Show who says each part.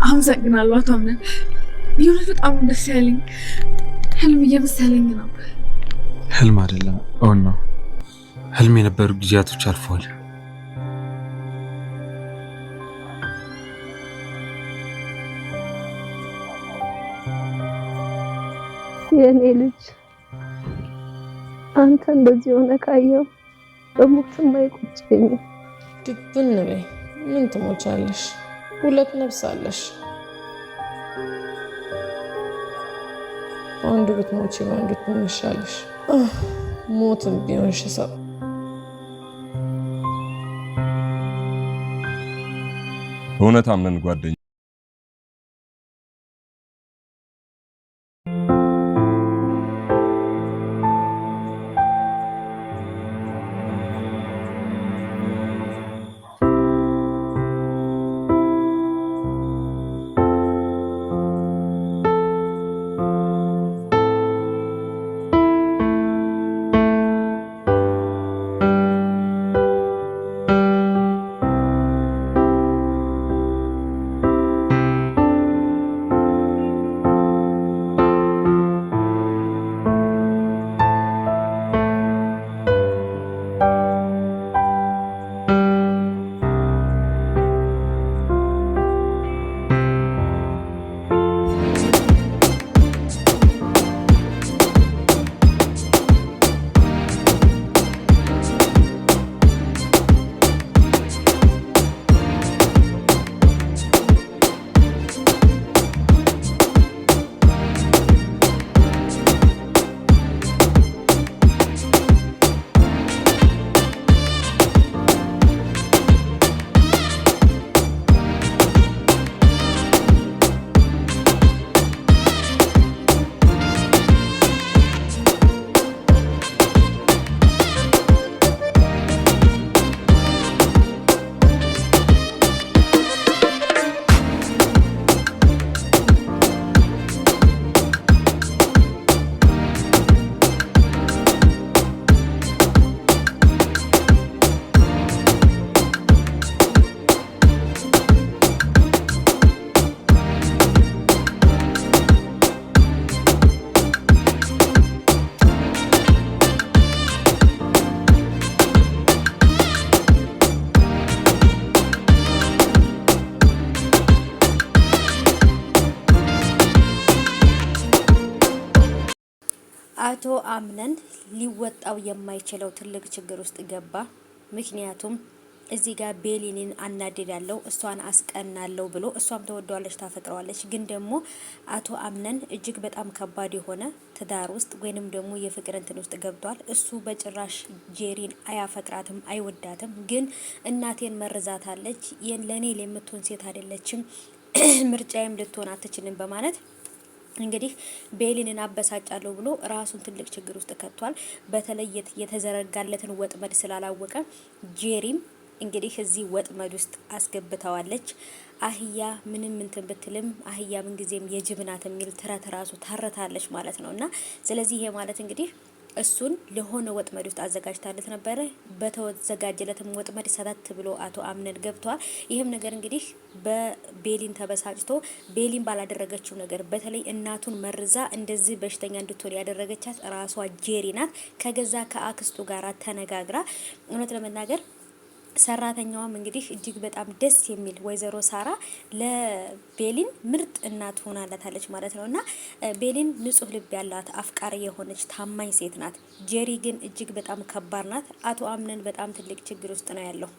Speaker 1: አመሰግናለሁ አቶ አምነን። የሆነ በጣም ደስ ያለኝ ህልም እየመሰለኝ ነው።
Speaker 2: ህልም አይደለም እውን ነው። ህልም የነበሩ ጊዜያቶች አልፈዋል።
Speaker 3: የኔ ልጅ አንተ እንደዚህ ሆነ ካየው በሞትም አይቆጨኝም።
Speaker 4: ድብን በይ። ምን ትሞቻለሽ? ሁለት ነፍስ አለሽ። አንዱ ብትሞቺ አንዱ ትነሻለሽ። ሞትም ቢሆን ሽሰው
Speaker 5: እውነት አምነን ጓደኛ
Speaker 6: አቶ አምነን ሊወጣው የማይችለው ትልቅ ችግር ውስጥ ገባ። ምክንያቱም እዚህ ጋር ቤሊንን አናድዳለሁ እሷን አስቀናለሁ ብሎ እሷም ተወደዋለች ታፈቅረዋለች። ግን ደግሞ አቶ አምነን እጅግ በጣም ከባድ የሆነ ትዳር ውስጥ ወይንም ደግሞ የፍቅር እንትን ውስጥ ገብቷል። እሱ በጭራሽ ጄሪን አያፈቅራትም፣ አይወዳትም። ግን እናቴን መርዛታለች፣ ለኔ የምትሆን ሴት አይደለችም፣ ምርጫዬም ልትሆን አትችልም በማለት እንግዲህ ቤሊንን አበሳጫለሁ ብሎ ራሱን ትልቅ ችግር ውስጥ ከቷል። በተለይ የተዘረጋለትን ወጥመድ ስላላወቀ ጄሪም እንግዲህ እዚህ ወጥመድ ውስጥ አስገብተዋለች። አህያ ምንም እንትን ብትልም አህያ ምን ጊዜም የጅብ ናት የሚል ተረት ራሱ ታረታለች ማለት ነውና ስለዚህ ይሄ ማለት እንግዲህ እሱን ለሆነ ወጥመድ ውስጥ አዘጋጅታለት ነበረ። በተዘጋጀለትም ወጥመድ ሰታት ብሎ አቶ አምነን ገብቷል። ይህም ነገር እንግዲህ በቤሊን ተበሳጭቶ ቤሊን ባላደረገችው ነገር በተለይ እናቱን መርዛ እንደዚህ በሽተኛ እንድትሆን ያደረገቻት ራሷ ጄሪ ናት። ከገዛ ከአክስቱ ጋር ተነጋግራ እውነት ለመናገር ሰራተኛዋም እንግዲህ እጅግ በጣም ደስ የሚል ወይዘሮ ሳራ ለቤሊን ምርጥ እናት ሆናለታለች ማለት ነውና ቤሊን ንጹህ ልብ ያላት አፍቃሪ የሆነች ታማኝ ሴት ናት። ጄሪ ግን እጅግ በጣም ከባድ ናት። አቶ አምነን በጣም ትልቅ ችግር ውስጥ ነው ያለው።